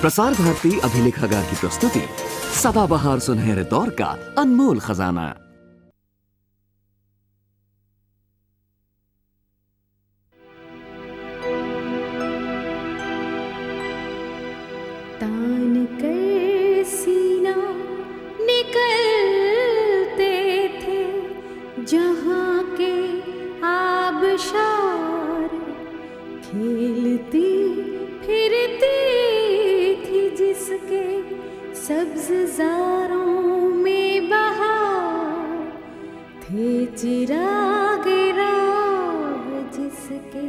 प्रसार भारती अभिलेखागार की प्रस्तुति सदाबहार सुनहरे दौर का अनमोल खजाना। तान कर सीना निकलते थे जहाँ के आबशार, खेलती फिरती थी जिसके सब्ज़ारों में बहार, थे चिराग राह जिसके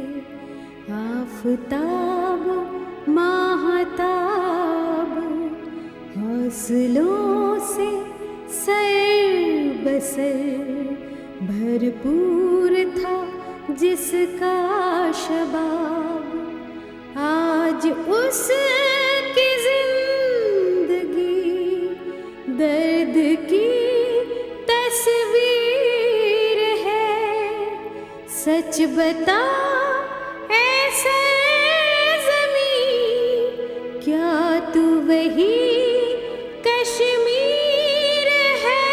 आफताब माहताब, हौसलों से सर बसर भरपूर था जिसका शबाब, आज उसकी जिंदगी दर्द की तस्वीर है। सच बता ऐसे ज़मीं, क्या तू वही कश्मीर है?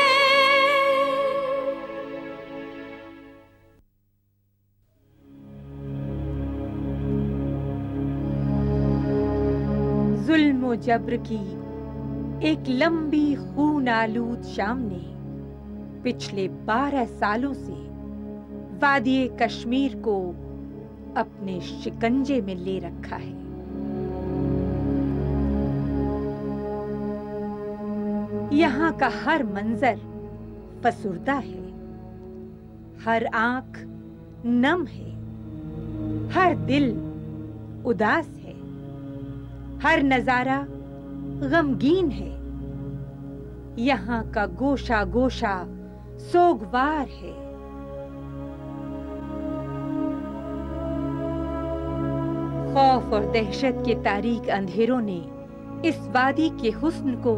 जुल्म व जब्र की एक लंबी खून आलूद शाम ने पिछले 12 सालों से वादी कश्मीर को अपने शिकंजे में ले रखा है। यहाँ का हर मंजर फसुर्दा है, हर आंख नम है, हर दिल उदास है, हर नजारा गमगीन है। यहाँ का गोशा गोशा सोगवार है। खौफ और दहशत के तारीक अंधेरों ने इस वादी के हुस्न को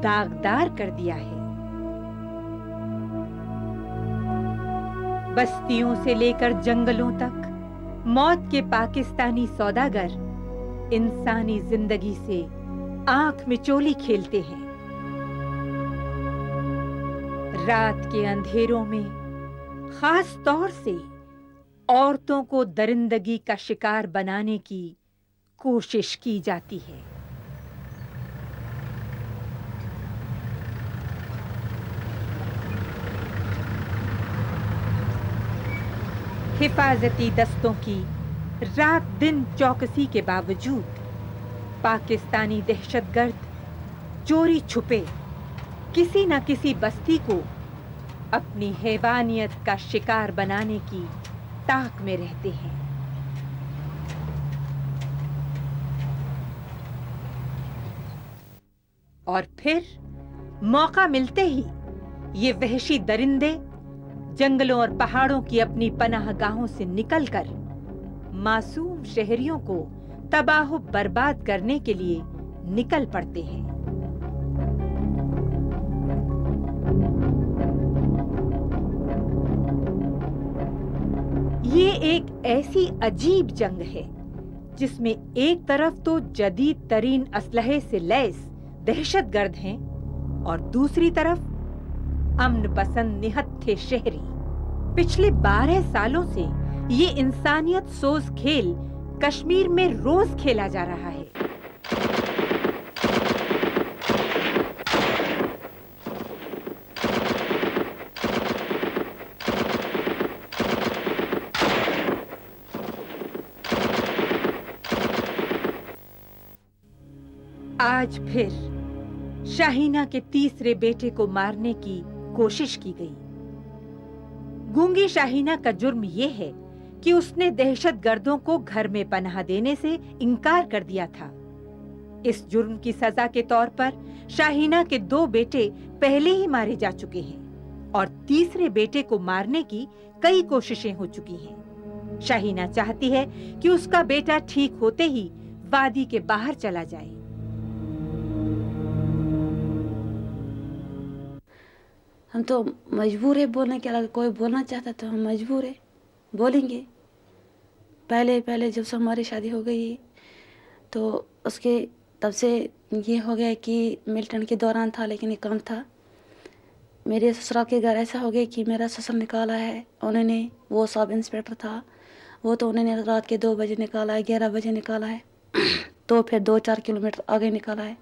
दागदार कर दिया है। बस्तियों से लेकर जंगलों तक मौत के पाकिस्तानी सौदागर इंसानी जिंदगी से आंख मिचोली खेलते हैं। रात के अंधेरों में खास तौर से औरतों को दरिंदगी का शिकार बनाने की कोशिश की जाती है। हिफाजती दस्तों की रात दिन चौकसी के बावजूद पाकिस्तानी दहशतगर्द चोरी छुपे किसी न किसी बस्ती को अपनी हैवानियत का शिकार बनाने की ताक में रहते हैं। और फिर मौका मिलते ही ये वहशी दरिंदे जंगलों और पहाड़ों की अपनी पनाहगाहों से निकलकर मासूम शहरियों को तबाह बर्बाद करने के लिए निकल पड़ते हैं। ये एक ऐसी अजीब जंग है जिसमें एक तरफ तो जदीद तरीन असलहे से लैस दहशतगर्द हैं और दूसरी तरफ अमन पसंद निहत्थे शहरी। पिछले 12 सालों से ये इंसानियत सोज खेल कश्मीर में रोज खेला जा रहा है। आज फिर शाहीना के तीसरे बेटे को मारने की कोशिश की गई। गूंगी शाहीना का जुर्म यह है कि उसने दहशतगर्दों को घर में पनाह देने से इनकार कर दिया था। इस जुर्म की सजा के तौर पर शाहीना के 2 बेटे पहले ही मारे जा चुके हैं और तीसरे बेटे को मारने की कई कोशिशें हो चुकी हैं। शाहीना चाहती है कि उसका बेटा ठीक होते ही वादी के बाहर चला जाए। हम तो मजबूर है बोलने के, अलावा कोई बोलना चाहता तो हम मजबूर है, बोलेंगे। पहले जब से हमारी शादी हो गई तो उसके तब से ये हो गया कि मिल्टन के दौरान था, लेकिन ये कम था। मेरे ससुराल के घर ऐसा हो गया कि मेरा ससुर निकाला है उन्होंने, वो सब इंस्पेक्टर था, वो तो उन्होंने रात के 2 बजे निकाला है, 11 बजे निकाला है तो फिर 2-4 किलोमीटर आगे निकाला है।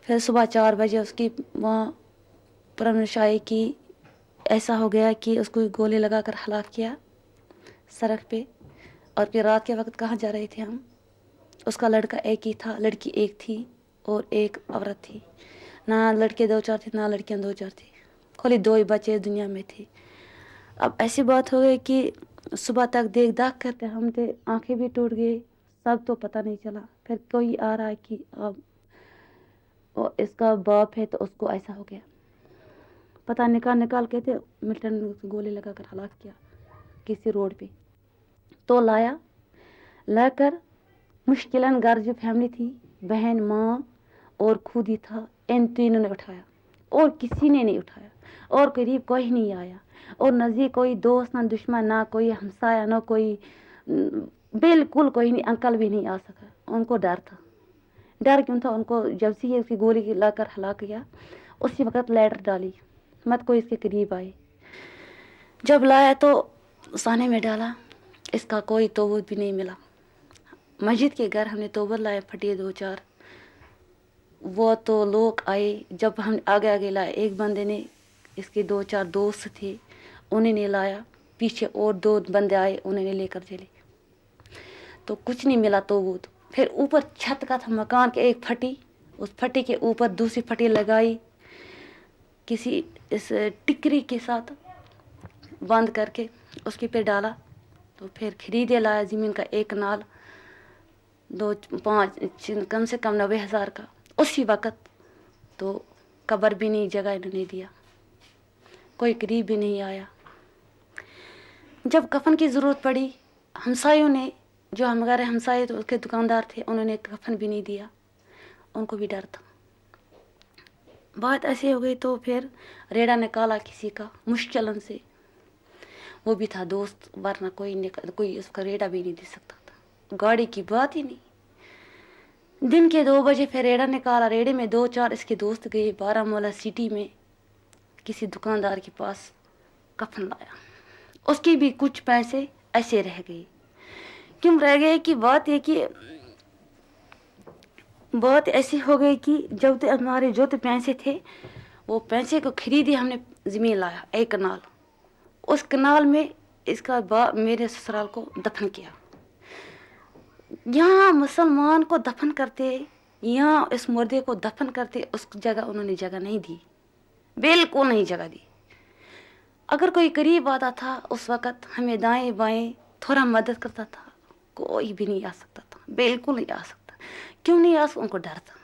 फिर सुबह 4 बजे उसकी वहाँ परवरिश आई कि ऐसा हो गया कि उसको गोली लगा कर हलाक किया सड़क पे। और फिर रात के वक्त कहाँ जा रहे थे हम, उसका लड़का एक ही था, लड़की एक थी और एक औरत थी, ना लड़के 2-4 थे ना लड़कियाँ 2-4 थी, खाली 2 ही बच्चे दुनिया में थे। अब ऐसी बात हो गई कि सुबह तक देख दाख करते हम थे, आंखें भी टूट गई, सब तो पता नहीं चला। फिर कोई आ रहा है कि अब वो इसका बाप है तो उसको ऐसा हो गया, पता निकाल के थे मिल्टन ने गोली लगा कर हलाक किया किसी रोड पे। तो लाकर मुश्किलन घर जो फैमिली थी, बहन माँ और खुद ही था, इन तीनों ने उठाया और किसी ने नहीं उठाया और करीब कोई नहीं आया और नज़दीक कोई दोस्त ना दुश्मन, ना कोई हमसाया, ना कोई, बिल्कुल कोई नहीं, अंकल भी नहीं आ सका। उनको डर था। डर क्यों था उनको, जब से ही उसकी गोली लाकर हलाक किया उसी वक्त लेटर डाली, मत कोई इसके करीब आए। जब लाया तो साने में डाला, इसका कोई तोबूत भी नहीं मिला। मस्जिद के घर हमने तोबत लाए फटे 2-4, वो तो लोग आए। जब हम आगे लाए, एक बंदे ने, इसके 2-4 दोस्त थे उन्होंने लाया, पीछे और 2 बंदे आए उन्होंने लेकर चले, तो कुछ नहीं मिला तोबूत। फिर ऊपर छत का था मकान के एक फटी, उस फटी के ऊपर दूसरी फटी लगाई, किसी इस टिकरी के साथ बंद करके उसके पे डाला। तो फिर खरीदे लाया ज़मीन का एक नाल, 2-5 कम से कम 90,000 का उसी वक्त। तो कब्र भी नहीं जगह इन्होंने दिया, कोई करीब भी नहीं आया। जब कफन की ज़रूरत पड़ी, हमसायों ने, जो हमारे हमसाये तो उसके दुकानदार थे, उन्होंने कफन भी नहीं दिया, उनको भी डर था। बात ऐसी हो गई तो फिर रेड़ा निकाला किसी का मुश्किलन से, वो भी था दोस्त, वरना कोई उसका रेड़ा भी नहीं दे सकता था, गाड़ी की बात ही नहीं। दिन के 2 बजे फिर रेड़ा निकाला, रेड़े में 2-4 इसके दोस्त गए बारामूला सिटी में किसी दुकानदार के पास, कफन लाया, उसके भी कुछ पैसे ऐसे रह गए। क्यों रह गए कि बात ऐसी हो गई कि जब तक हमारे जो पैसे थे, वो पैसे को खरीदे हमने ज़मीन लाया एक कनाल, उस कनाल में इसका मेरे ससुराल को दफन किया। यहाँ मुसलमान को दफन करते, यहाँ इस मुर्दे को दफन करते, उस जगह उन्होंने जगह नहीं दी, बिल्कुल नहीं जगह दी। अगर कोई करीब आता था उस वक़्त हमें दाएं बाएं थोड़ा मदद करता था, कोई भी नहीं आ सकता था, बिल्कुल नहीं आ सकता। क्यों नहीं आ सकता, उनको डर था।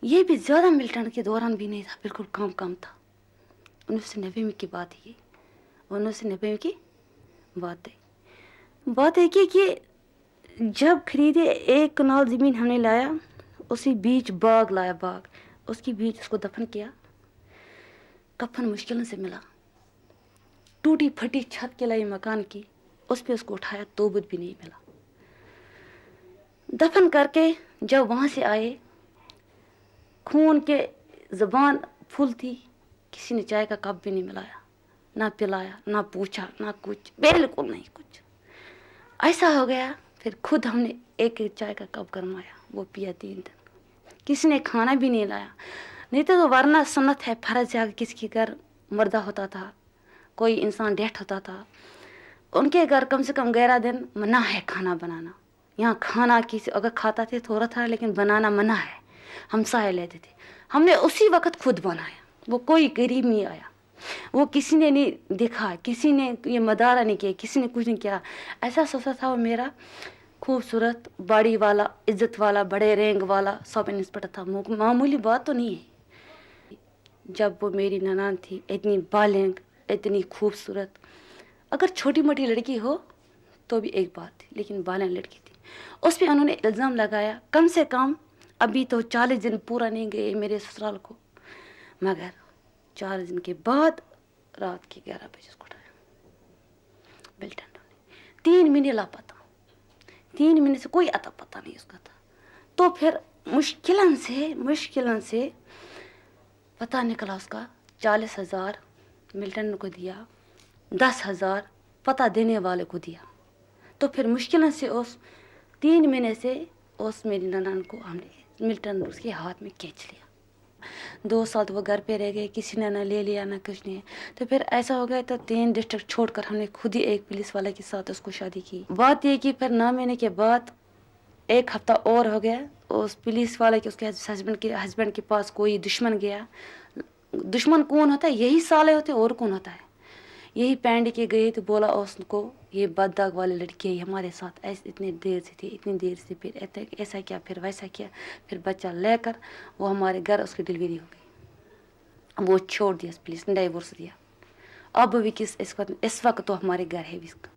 ये भी ज़्यादा मिल्टन के दौरान भी नहीं था, बिल्कुल कम था। 1990 में की बात है, 1990 में की बात है कि जब खरीदे एक कनाल ज़मीन हमने लाया, उसी बीच बाग लाया, बाग उसकी बीच उसको दफन किया। कफन मुश्किल से मिला, टूटी फटी छत के लाई मकान की, उस पे उसको उठाया, तोबूत भी नहीं मिला। दफन करके जब वहाँ से आए, खून के ज़बान फुल थी, किसी ने चाय का कप भी नहीं मिलाया, ना पिलाया, ना पूछा, ना कुछ, बिल्कुल नहीं कुछ। ऐसा हो गया, फिर खुद हमने एक चाय का कप गरमाया, वो पिया 3 दिन। किसी ने खाना भी नहीं लाया, नहीं तो वरना सुन्नत है, फर्ज है, किसी के घर मर्दा होता था, कोई इंसान डेथ होता था, उनके घर कम से कम 11 दिन मना है खाना बनाना। यहाँ खाना किसी अगर खाता थे थोड़ा था, लेकिन बनाना मना है, हम साय लेते थे। हमने उसी वक्त खुद बनाया, वो कोई गरीब नहीं आया, वो किसी ने नहीं देखा, किसी ने ये मदारा नहीं किया, किसी ने कुछ नहीं किया। ऐसा सोचा था वो मेरा खूबसूरत, बड़ी वाला, इज्जत वाला, बड़े रैंक वाला सब इंस्पेक्टर था, मामूली बात तो नहीं है। जब वो मेरी ननान थी, इतनी बालिंग, इतनी खूबसूरत, अगर छोटी मोटी लड़की हो तो भी एक बात थी, लेकिन बालिंग लड़की थी। उस पर उन्होंने इल्ज़ाम लगाया, कम से कम अभी तो 40 दिन पूरा नहीं गए मेरे ससुराल को, मगर 4 दिन के बाद रात के 11 बजे उसको उठाया। मिल्टन 3 महीने लापता, 3 महीने से कोई अता पता नहीं उसका था। तो फिर मुश्किलन से पता निकला उसका 40,000 मिल्टन को दिया, 10,000 पता देने वाले को दिया। तो फिर मुश्किल से उस 3 महीने से उस मेरी ननान को हमने मिल्टन उसके हाथ में खींच लिया। 2 साल तो वो घर पे रह गए, किसी ने ना ले लिया ना कुछ नहीं। तो फिर ऐसा हो गया तो 3 डिस्ट्रिक्ट छोड़कर हमने खुद ही एक पुलिस वाले के साथ उसको शादी की। बात ये कि फिर 9 महीने के बाद 1 हफ्ता और हो गया, उस पुलिस वाले के उसके हस्बैंड के पास कोई दुश्मन गया। दुश्मन कौन होता है? यही साले होते, और कौन होता है? यही पैंड के गए तो बोला उसको ये बददाग वाली लड़की है हमारे साथ, ऐसे इतनी देर से फिर ऐसा किया, फिर वैसा किया, फिर बच्चा लेकर वो हमारे घर उसकी डिलीवरी हो गई। वो छोड़ दिया, पुलिस ने डाइवोर्स दिया। अब भी इस वक्त तो हमारे घर है भी इसका।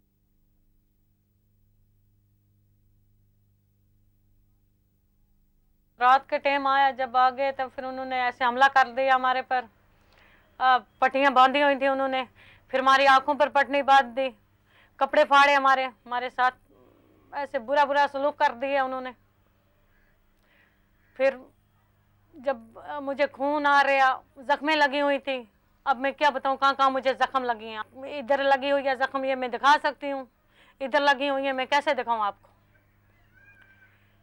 रात के टाइम आया, जब आ गए तब फिर उन्होंने ऐसे हमला कर दिया हमारे पर। पट्टियां बांधी हुई थी उन्होंने, फिर हमारी आंखों पर पट्टी बांध दी, कपड़े फाड़े हमारे साथ, ऐसे बुरा सलूक कर दिया उन्होंने। फिर जब मुझे खून आ रहा, जख्में लगी हुई थी, अब मैं क्या बताऊं कहाँ मुझे जख्म लगी हैं। इधर लगी हुई है जख्म, ये मैं दिखा सकती हूँ, इधर लगी हुई है, मैं कैसे दिखाऊं आपको।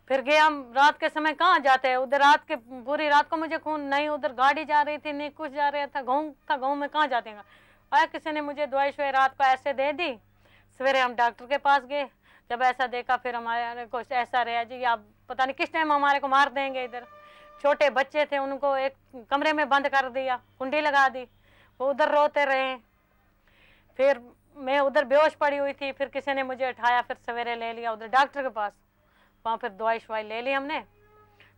फिर गए हम, रात के समय कहाँ जाते हैं उधर, रात के पूरी रात को मुझे खून, नहीं उधर गाड़ी जा रही थी, नहीं कुछ जा रहा था, गाँव में कहाँ जाते हैं। आया किसी ने मुझे दवाई शवाई रात को ऐसे दे दी। सवेरे हम डॉक्टर के पास गए, जब ऐसा देखा फिर हमारे को ऐसा रहा जी आप पता नहीं किस टाइम हमारे को मार देंगे। इधर छोटे बच्चे थे, उनको एक कमरे में बंद कर दिया, कुंडी लगा दी, वो उधर रोते रहे। फिर मैं उधर बेहोश पड़ी हुई थी, फिर किसी ने मुझे उठाया, फिर सवेरे ले लिया उधर डॉक्टर के पास, वहाँ फिर दवाई शवाई ले ली हमने।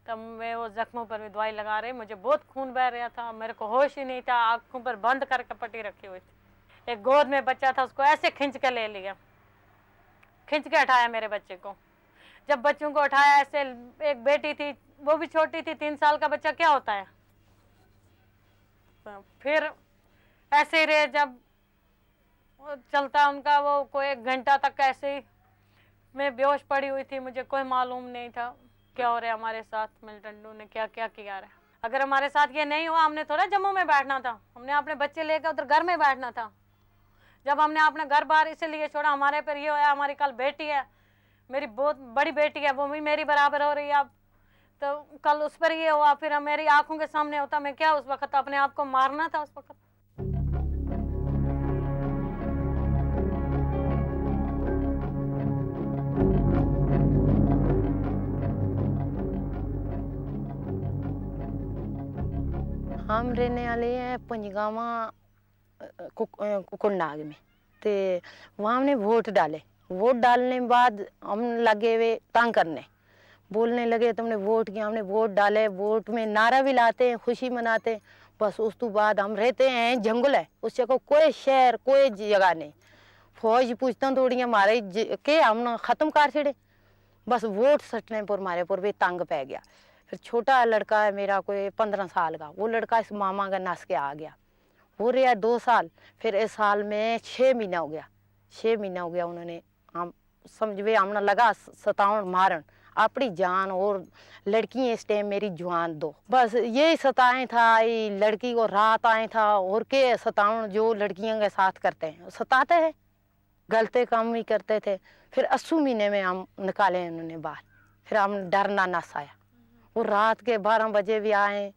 तब मैं वो जख्मों पर भी दवाई लगा रही, मुझे बहुत खून बह रहा था, मेरे को होश ही नहीं था, आँखों पर बंद करके पट्टी रखी हुई थी। एक गोद में बच्चा था, उसको ऐसे खींच के ले लिया, खींच के हटाया मेरे बच्चे को। जब बच्चों को उठाया ऐसे, एक बेटी थी वो भी छोटी थी, 3 साल का बच्चा क्या होता है। फिर ऐसे ही रहे, जब चलता उनका वो कोई 1 घंटा तक ऐसे ही मैं बेहोश पड़ी हुई थी, मुझे कोई मालूम नहीं था क्या हो रहा है हमारे साथ। मिल्टन ने क्या क्या किया रहा। अगर हमारे साथ ये नहीं हुआ, हमने थोड़ा जम्मू में बैठना था, हमने अपने बच्चे लेकर उधर घर में बैठना था। जब हमने अपने घर बाहर इसलिए छोड़ा, हमारे पर ये होया, हमारी कल बेटी है, मेरी बहुत बड़ी बेटी है, वो भी मेरी बराबर हो रही है अब, तो कल उस पर ये हुआ, फिर मेरी आंखों के सामने होता, मैं क्या उस वक्त अपने आप को मारना था उस वक्त। हम रहने वाले हैं पंजगावा कुकुरनाग में। तो वहाँ हमने वोट डाले, वोट डालने के बाद हम लगे हुए तंग करने, बोलने लगे तुमने वोट किया, हमने वोट डाले, वोट में नारा भी लाते हैं, खुशी मनाते हैं। बस उस तो बाद हम रहते हैं जंगल है, उस जगह कोई शहर कोई जगह नहीं। फौज पूछता थोड़ी हमारे के हम ख़त्म कर छड़े, बस वोट सटने पर हमारे पर भी तंग पै गया। फिर छोटा लड़का है मेरा कोई 15 साल का, वो लड़का इस मामा का नस के आ गया, वो रहा 2 साल। फिर इस साल में 6 महीना हो गया, 6 महीना हो गया। उन्होंने हम समझे हमने लगा सतावन मारन अपनी जान, और लड़की इस टाइम मेरी जवान 2, बस यही सताएं था। ये लड़की को रात आए था, और के सतावन जो लड़कियों के साथ करते हैं सताते हैं, गलते काम ही करते थे। फिर 80 महीने में हम निकाले उन्होंने बाहर। फिर हम डरना नस आया, वो रात के 12 बजे भी आए,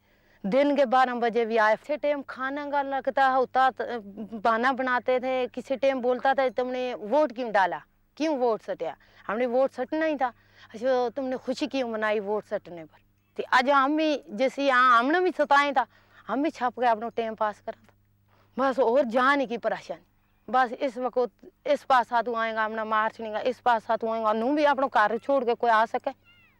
दिन के 12 बजे भी आए। किसी टाइम खाना का लगता होता, बहाना बनाते थे, किसी टाइम बोलता था तुमने वोट क्यों डाला, क्यों वोट सटिया। हमने वोट सटना ही था, अच्छा तुमने खुशी क्यों मनाई वोट सटने पर। तो आज हम भी जैसे यहाँ हमने भी सताए था, हम भी छप गए अपना टाइम पास करा था, बस और जाने की परेशानी। बस इस वक्त इस पास हाथ आएगा हमने मार छड़ेगा, इस पास हाथ आएगा, नू भी अपना कार्य छोड़ के कोई आ सके।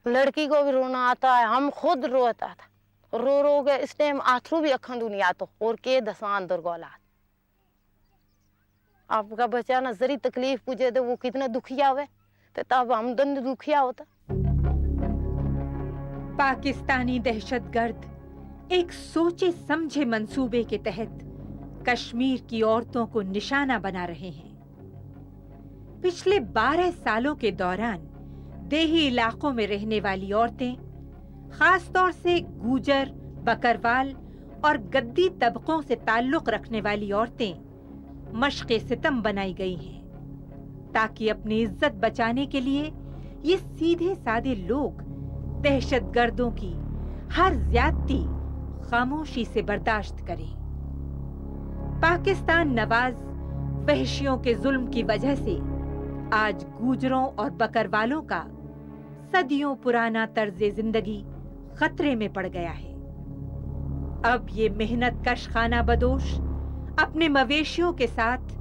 लड़की को भी रोना आता है, हम खुद रोता था, रो रो के इस टाइम आथरू भी अखन दुनिया तो, और के दसा अंदर को औलाद। आपका बच्चा ना जरी तकलीफ पूछे तो वो कितना दुखिया हुए, तो तब हम दोनों दुखिया होता। पाकिस्तानी दहशतगर्द एक सोचे समझे मंसूबे के तहत कश्मीर की औरतों को निशाना बना रहे हैं। पिछले 12 सालों के दौरान देही इलाकों में रहने वाली औरतें खास तौर से गूजर, बकरवाल और गद्दी तबकों से ताल्लुक रखने वाली औरतें मश्क़े सितम बनाई गई हैं, ताकि अपनी इज्जत बचाने के लिए ये सीधे साधे लोग दहशतगर्दों की हर ज्यादती खामोशी से बर्दाश्त करें। पाकिस्तान नवाज वहशियों के जुल्म की वजह से आज गूजरों और बकरवालों का सदियों पुराना तर्ज जिंदगी खतरे में पड़ गया है। अब ये मेहनत कश खाना बदोश अपने मवेशियों के साथ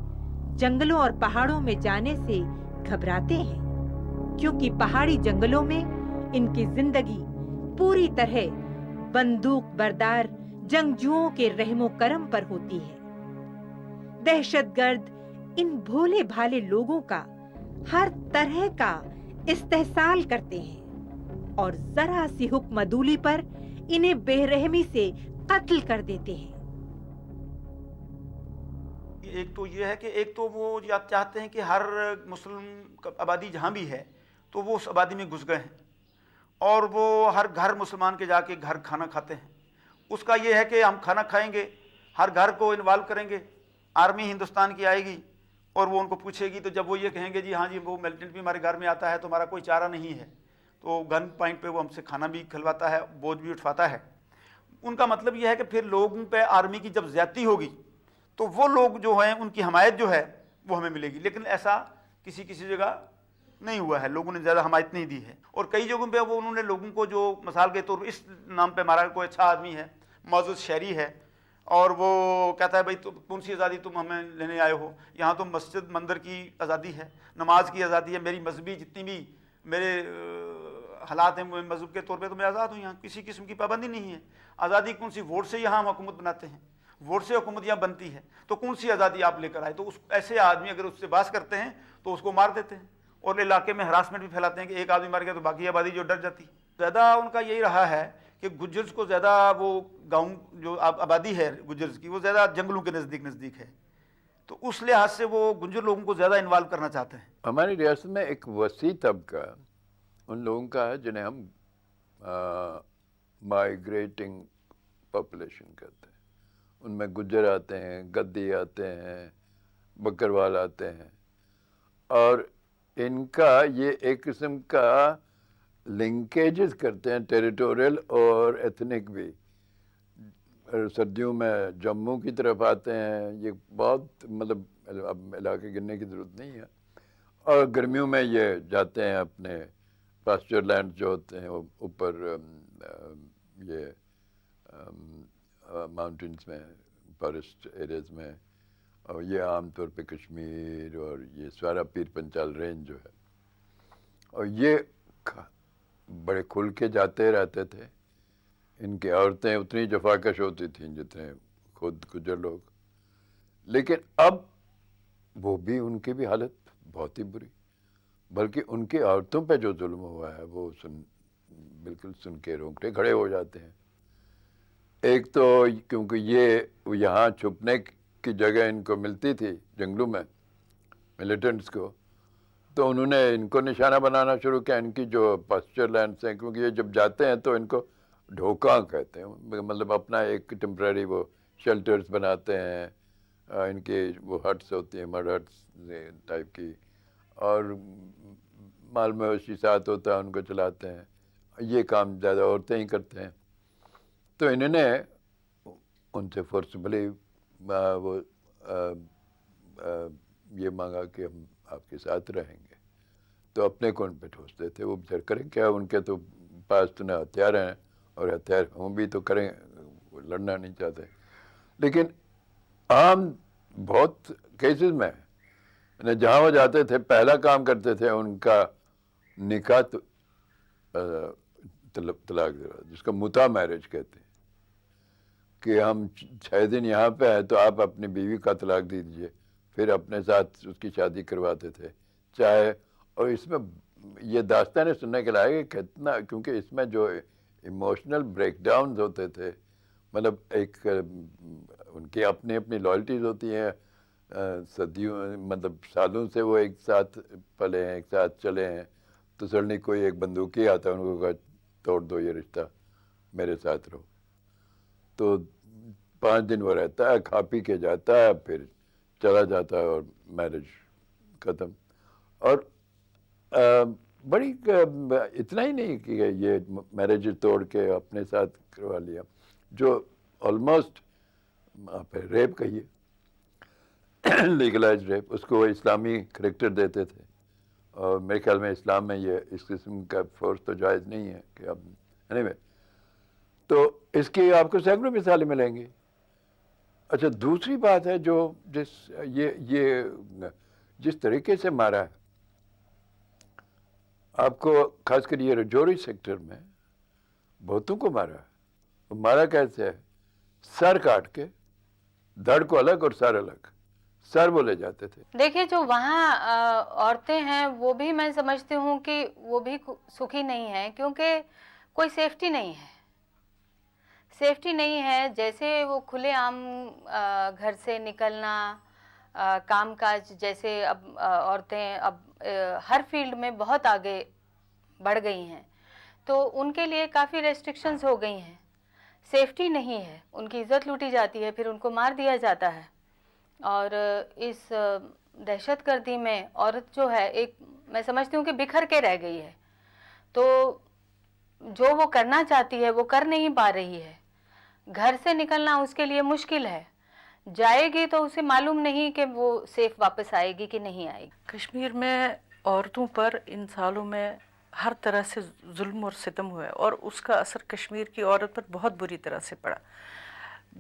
जंगलों और पहाड़ों में जाने से घबराते हैं, क्योंकि पहाड़ी जंगलों में इनकी जिंदगी पूरी तरह बंदूक बरदार जंगजुओं के रहमो करम पर होती है। दहशतगर्द इन भोले भाले लोगों का हर तरह का इस्तेहसाल करते हैं और जरा सी हुक्मदूली पर इन्हें बेरहमी से कत्ल कर देते हैं। एक तो ये है कि एक तो वो चाहते हैं कि हर मुस्लिम आबादी जहाँ भी है तो वो उस आबादी में घुस गए हैं और वो हर घर मुसलमान के जाके घर खाना खाते हैं। उसका ये है कि हम खाना खाएंगे, हर घर को इन्वॉल्व करेंगे, आर्मी हिंदुस्तान की आएगी और वो उनको पूछेगी, तो जब वो ये कहेंगे जी हाँ जी वो मिलिटेंट भी हमारे घर में आता है तो हमारा कोई चारा नहीं है, तो गन पॉइंट पे वो हमसे खाना भी खिलवाता है, बोझ भी उठवाता है। उनका मतलब ये है कि फिर लोगों पे आर्मी की जब ज्यादती होगी तो वो लोग जो हैं उनकी हमायत जो है वो हमें मिलेगी, लेकिन ऐसा किसी जगह नहीं हुआ है, लोगों ने ज़्यादा हमायत नहीं दी है। और कई जगहों पे वो उन्होंने लोगों को जो मिसाल के तौर इस नाम पे हमारा कोई अच्छा आदमी है, मौजूद शहरी है, और वो कहता है भाई तुम कौन सी आज़ादी तुम हमें लेने आए हो, यहाँ तो मस्जिद मंदिर की आज़ादी है, नमाज की आज़ादी है, मेरी मजहबी जितनी भी मेरे हालात हैं मजहब के तौर पे तो मैं आज़ाद हूँ, यहाँ किसी किस्म की पाबंदी नहीं है। आज़ादी कौन सी, वोट से यहाँ हम हुकूमत बनाते हैं, वोट से हुकूमत यहाँ बनती है, तो कौन सी आज़ादी आप लेकर आए। तो उस ऐसे आदमी अगर उससे बात करते हैं तो उसको मार देते हैं और इलाके में हरासमेंट भी फैलाते हैं कि एक आदमी मर गया तो बाकी आबादी जो डर जाती। ज़्यादा उनका यही रहा है कि गुजर्स को ज़्यादा वो गाँव जो आबादी है गुजर्स की वो ज़्यादा जंगलों के नज़दीक है, तो उस लिहाज से वो गुंजर लोगों को ज़्यादा इन्वॉल्व करना चाहते हैं। हमारी रियासत में एक वसी तबका उन लोगों का है जिन्हें हम माइग्रेटिंग पॉपुलेशन कहते हैं। उनमें गुज्जर आते हैं, गद्दी आते हैं, बकरवाल आते हैं, और इनका ये एक किस्म का लिंकेजेस करते हैं टेरिटोरियल और एथनिक भी। सर्दियों में जम्मू की तरफ आते हैं, ये बहुत मतलब अब इलाके गिनने की ज़रूरत नहीं है, और गर्मियों में ये जाते हैं अपने पास्चर लैंड जो होते हैं ऊपर ये माउंटेन्स में, फॉरेस्ट एरियाज़ में, और ये आम तौर पे कश्मीर और ये सारा पीर पंचाल रेंज जो है, और ये बड़े खुल के जाते रहते थे। इनकी औरतें उतनी जफाकश होती थीं जितने खुद गुजर लोग, लेकिन अब वो भी, उनकी भी हालत बहुत ही बुरी, बल्कि उनकी औरतों पे जो जुल्म हुआ है वो बिल्कुल सुन के रोंगटे खड़े हो जाते हैं। एक तो क्योंकि ये यहाँ छुपने की जगह इनको मिलती थी जंगलों में मिलिटेंट्स को, तो उन्होंने इनको निशाना बनाना शुरू किया, इनकी जो पास्चर लैंड्स हैं, क्योंकि ये जब जाते हैं तो इनको ढोका कहते हैं, मतलब अपना एक टेम्परेरी वो शेल्टर्स बनाते हैं, इनके वो हट्स होती हैं, मड हट्स टाइप की, और माल मवेशी साथ होता है उनको चलाते हैं। ये काम ज़्यादा औरतें ही करते हैं। तो इन्होंने उनसे फोर्सबली वो ये मांगा कि हम आपके साथ रहेंगे, तो अपने कौन पे ठोसते थे, वो बेचारे करें क्या, उनके तो पास तो ना हथियार हैं, और हथियार हम भी तो करें, वो लड़ना नहीं चाहते। लेकिन आम बहुत केसेस में जहाँ वो जाते थे पहला काम करते थे उनका निकाह तलाक, जिसका मुता मैरिज कहते हैं, कि हम 6 दिन यहाँ पे हैं तो आप अपनी बीवी का तलाक दे दीजिए, फिर अपने साथ उसकी शादी करवाते थे चाहे। और इसमें ये दास्तानें सुनने के लायक कितना, क्योंकि इसमें जो इमोशनल ब्रेकडाउन होते थे, मतलब एक उनकी अपनी अपनी लॉयल्टीज होती हैं, सदियों मतलब सालों से वो एक साथ पले हैं, एक साथ चले हैं, तो सडनली कोई एक बंदूकी आता है, उनको कहा तोड़ दो ये रिश्ता, میرے ساتھ رہو. تو 5 دن وہ رہتا ہے, کھا پی کے جاتا ہے, پھر چلا جاتا ہے اور میرج ختم. اور بڑی اتنا ہی نہیں کہ یہ میرج توڑ کے اپنے ساتھ کروا لیا, جو آلموسٹ ریپ کہیے, لیگلائز ریپ, اس کو وہ اسلامی کریکٹر دیتے تھے. اور میرے خیال میں اسلام میں یہ اس قسم کا فورس تو جائز نہیں ہے کہ اب anyway, تو اس کی آپ کو سینکڑوں مثالیں ملیں گی. اچھا, دوسری بات ہے جو جس طریقے سے مارا ہے آپ کو, خاص کر یہ رجوری سیکٹر میں بہتوں کو مارا ہے. مارا کیسے ہے؟ سر کاٹ کے, دھڑ کو الگ اور سر الگ, سر وہ لے جاتے تھے. دیکھیے جو وہاں عورتیں ہیں وہ بھی میں سمجھتی ہوں کہ وہ بھی سکھی نہیں ہیں, کیونکہ کوئی سیفٹی نہیں ہے. سیفٹی نہیں ہے. جیسے وہ کھلے عام گھر سے نکلنا, کام کاج, جیسے اب عورتیں اب ہر فیلڈ میں بہت آگے بڑھ گئی ہیں, تو ان کے لیے کافی ریسٹرکشنز ہو گئی ہیں. سیفٹی نہیں ہے, ان کی عزت لوٹی جاتی ہے, پھر ان کو مار دیا جاتا ہے. اور اس دہشت گردی میں عورت جو ہے ایک, میں سمجھتی ہوں کہ بکھر کے رہ گئی ہے. تو جو وہ کرنا چاہتی ہے وہ کر نہیں پا رہی ہے. گھر سے نکلنا اس کے لیے مشکل ہے. جائے گی تو اسے معلوم نہیں کہ وہ سیف واپس آئے گی کہ نہیں آئے گی. کشمیر میں عورتوں پر ان سالوں میں ہر طرح سے ظلم اور ستم ہوا ہے, اور اس کا اثر کشمیر کی عورت پر بہت بری طرح سے پڑا.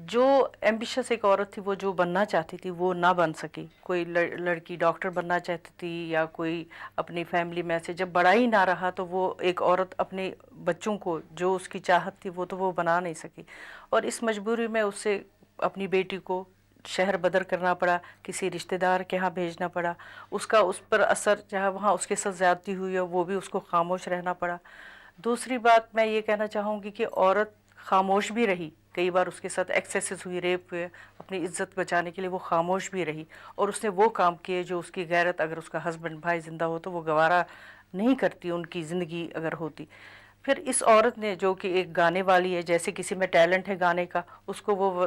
جو ایمبیشس ایک عورت تھی, وہ جو بننا چاہتی تھی وہ نہ بن سکی. کوئی لڑکی ڈاکٹر بننا چاہتی تھی, یا کوئی اپنی فیملی میں سے جب بڑا ہی نہ رہا تو وہ ایک عورت اپنے بچوں کو جو اس کی چاہت تھی وہ بنا نہیں سکی. اور اس مجبوری میں اسے اپنی بیٹی کو شہر بدر کرنا پڑا, کسی رشتہ دار کے ہاں بھیجنا پڑا. اس کا اس پر اثر, جہاں وہاں اس کے ساتھ زیادتی ہوئی ہے, وہ بھی اس کو خاموش رہنا پڑا. دوسری بات میں یہ کہنا چاہوں گی کہ عورت خاموش بھی رہی. کئی بار اس کے ساتھ ایکسیسز ہوئی, ریپ ہوئے, اپنی عزت بچانے کے لیے وہ خاموش بھی رہی, اور اس نے وہ کام کیے جو اس کی غیرت, اگر اس کا ہسبینڈ بھائی زندہ ہو تو وہ گوارا نہیں کرتی, ان کی زندگی اگر ہوتی. پھر اس عورت نے جو کہ ایک گانے والی ہے, جیسے کسی میں ٹیلنٹ ہے گانے کا, اس کو وہ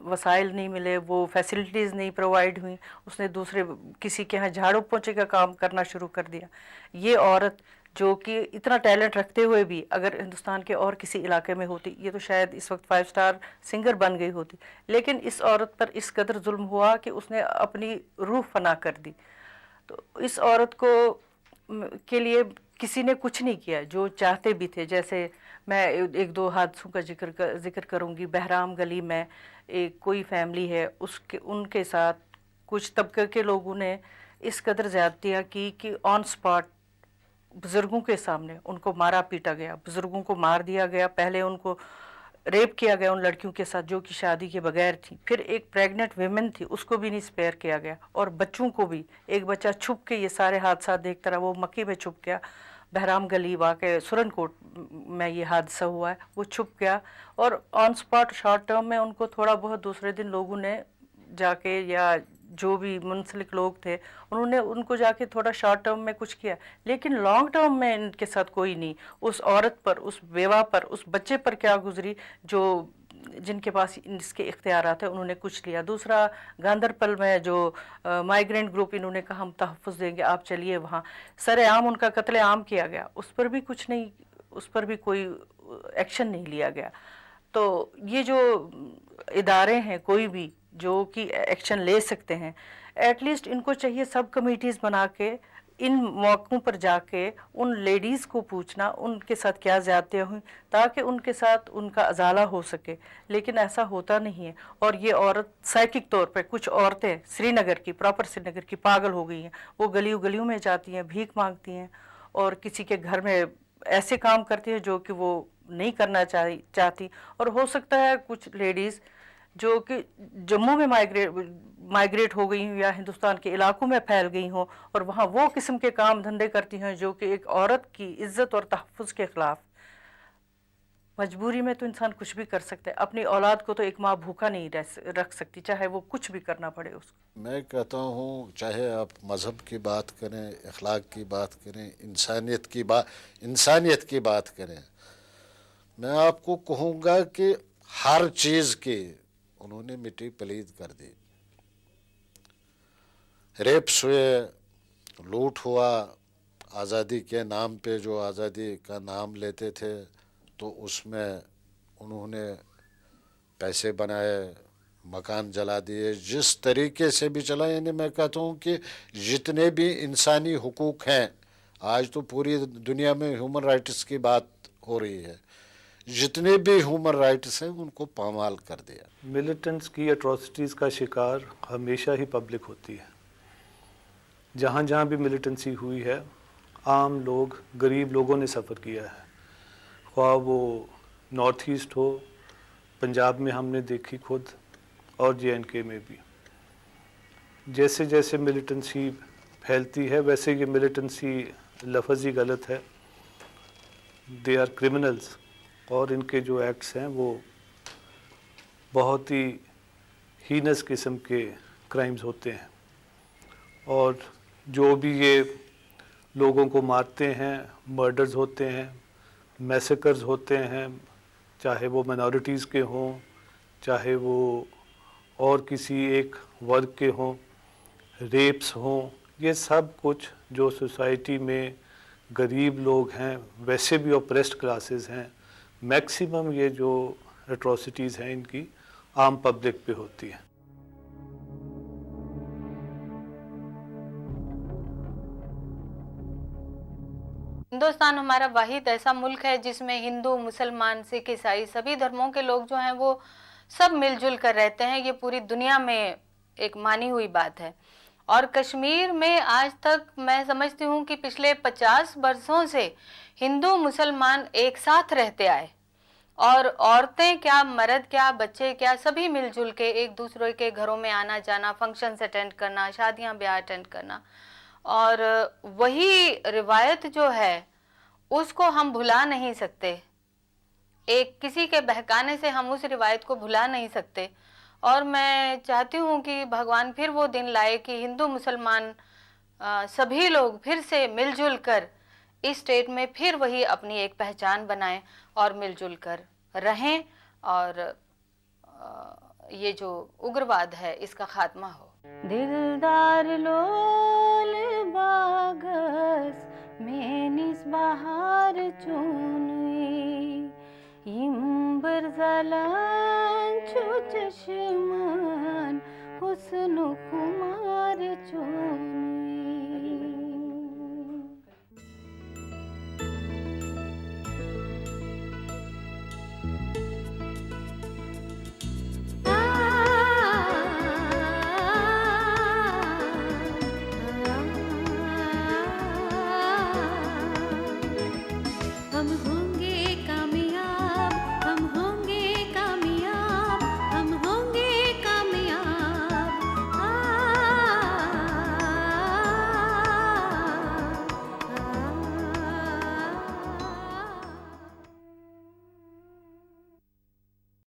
وسائل نہیں ملے, وہ فیسلٹیز نہیں پرووائڈ ہوئیں, اس نے دوسرے کسی کے ہاں جھاڑو پوچھے کا کام کرنا شروع کر دیا. یہ عورت جو کہ اتنا ٹیلنٹ رکھتے ہوئے بھی اگر ہندوستان کے اور کسی علاقے میں ہوتی, یہ تو شاید اس وقت 5 اسٹار سنگر بن گئی ہوتی. لیکن اس عورت پر اس قدر ظلم ہوا کہ اس نے اپنی روح فنا کر دی. تو اس عورت کو کے لیے کسی نے کچھ نہیں کیا, جو چاہتے بھی تھے. جیسے میں 1-2 حادثوں کا ذکر کروں گی. بہرام گلی میں ایک کوئی فیملی ہے, ان کے ساتھ کچھ طبقے کے لوگوں نے اس قدر زیادتیاں کی کہ آن سپاٹ بزرگوں کے سامنے ان کو مارا پیٹا گیا, بزرگوں کو مار دیا گیا. پہلے ان کو ریپ کیا گیا ان لڑکیوں کے ساتھ جو کہ شادی کے بغیر تھی. پھر ایک پریگننٹ ویمن تھی, اس کو بھی نہیں سپیئر کیا گیا, اور بچوں کو بھی. ایک بچہ چھپ کے یہ سارے حادثات دیکھتا رہا, وہ مکی میں چھپ گیا. بہرام گلی واقع سرن کوٹ میں یہ حادثہ ہوا ہے, وہ چھپ گیا, اور آن سپاٹ شارٹ ٹرم میں ان کو تھوڑا بہت دوسرے دن لوگوں نے جا کے, یا جو بھی منسلک لوگ تھے انہوں نے ان کو جا کے تھوڑا شارٹ ٹرم میں کچھ کیا, لیکن لانگ ٹرم میں ان کے ساتھ کوئی نہیں. اس عورت پر, اس بیوہ پر, اس بچے پر کیا گزری, جو جن کے پاس اس کے اختیارات ہیں, انہوں نے کچھ لیا. دوسرا گاندربل میں جو مائیگرینٹ گروپ, انہوں نے کہا ہم تحفظ دیں گے, آپ چلیے وہاں. سر عام ان کا قتل عام کیا گیا, اس پر بھی کچھ نہیں, اس پر بھی کوئی ایکشن نہیں لیا گیا. تو یہ جو ادارے ہیں کوئی بھی جو کہ ایکشن لے سکتے ہیں, ایٹ لیسٹ ان کو چاہیے سب کمیٹیز بنا کے ان موقعوں پر جا کے ان لیڈیز کو پوچھنا ان کے ساتھ کیا زیادتیاں ہوئیں, تاکہ ان کے ساتھ ان کا ازالہ ہو سکے. لیکن ایسا ہوتا نہیں ہے. اور یہ عورت سائیکک طور پہ, کچھ عورتیں سری نگر کی, پراپر سری نگر کی پاگل ہو گئی ہیں. وہ گلیوں میں جاتی ہیں, بھیک مانگتی ہیں, اور کسی کے گھر میں ایسے کام کرتی ہیں جو کہ وہ نہیں کرنا چاہتی. اور ہو سکتا ہے کچھ لیڈیز جو کہ جموں میں مائیگریٹ ہو گئی ہوں یا ہندوستان کے علاقوں میں پھیل گئی ہوں, اور وہاں وہ قسم کے کام دھندے کرتی ہیں جو کہ ایک عورت کی عزت اور تحفظ کے خلاف. مجبوری میں تو انسان کچھ بھی کر سکتا ہے. اپنی اولاد کو تو ایک ماں بھوکا نہیں رکھ سکتی, چاہے وہ کچھ بھی کرنا پڑے اس کو. میں کہتا ہوں چاہے آپ مذہب کی بات کریں, اخلاق کی بات کریں, انسانیت کی بات کریں, मैं आपको कहूँगा कि हर चीज़ की उन्होंने मिट्टी पलीद कर दी। रेप्स हुए, लूट हुआ, आज़ादी के नाम पे जो आज़ादी का नाम लेते थे तो उसमें उन्होंने पैसे बनाए, मकान जला दिए, जिस तरीके से भी चला। यानी मैं कहता हूँ कि जितने भी इंसानी हुकूक हैं, आज तो पूरी दुनिया में ह्यूमन राइट्स की बात हो रही है, जितने भी ह्यूमन राइट्स हैं उनको पामाल कर दिया। मिलिटेंट्स की एट्रॉसिटीज़ का शिकार हमेशा ही पब्लिक होती है। जहाँ जहाँ भी मिलिटेंसी हुई है, आम लोग, गरीब लोगों ने सफ़र किया है। ख्वाह वो नॉर्थ ईस्ट हो, पंजाब में हमने देखी खुद, और JNK में भी। जैसे जैसे मिलिटेंसी फैलती है वैसे ये मिलिटेंसी लफ्ज़ ही गलत है। दे आर क्रिमिनल्स, और इनके जो एक्ट्स हैं वो बहुत ही हीनस किस्म के क्राइम्स होते हैं। और जो भी ये लोगों को मारते हैं, मर्डर्स होते हैं, मैसेकर्स होते हैं, चाहे वो माइनॉरिटीज़ के हों, चाहे वो और किसी एक वर्ग के हों, रेप्स हों, ये सब कुछ जो सोसाइटी में गरीब लोग हैं, वैसे भी ऑप्रेस्ड क्लासेस हैं, मैक्सिमम ये जो एट्रॉसिटीज़ हैं इनकी आम पब्लिक पे होती है। हिंदुस्तान हमारा वाहिद ऐसा मुल्क है जिसमें हिंदू, मुसलमान, सिख, ईसाई सभी धर्मों के लोग जो हैं वो सब मिलजुल कर रहते हैं। ये पूरी दुनिया में एक मानी हुई बात है। और कश्मीर में आज तक मैं समझती हूँ कि पिछले 50 वर्षों से हिंदू मुसलमान एक साथ रहते आए, और औरतें क्या, मर्द क्या, बच्चे क्या, सभी मिलजुल के एक दूसरे के घरों में आना जाना, फंक्शंस अटेंड करना, शादियां ब्याह अटेंड करना। और वही रिवायत जो है उसको हम भुला नहीं सकते। एक किसी के बहकाने से हम उस रिवायत को भुला नहीं सकते। और मैं चाहती हूँ कि भगवान फिर वो दिन लाए कि हिंदू मुसलमान सभी लोग फिर से मिलजुल कर इस स्टेट में फिर वही अपनी एक पहचान बनाएं और मिलजुल कर रहें, और ये जो उग्रवाद है इसका खात्मा हो। दिलदार लोल बागस में निस बहार चुनुई इम्बर जलान छु चश्मान हुस्न खुमार चुनुई। हम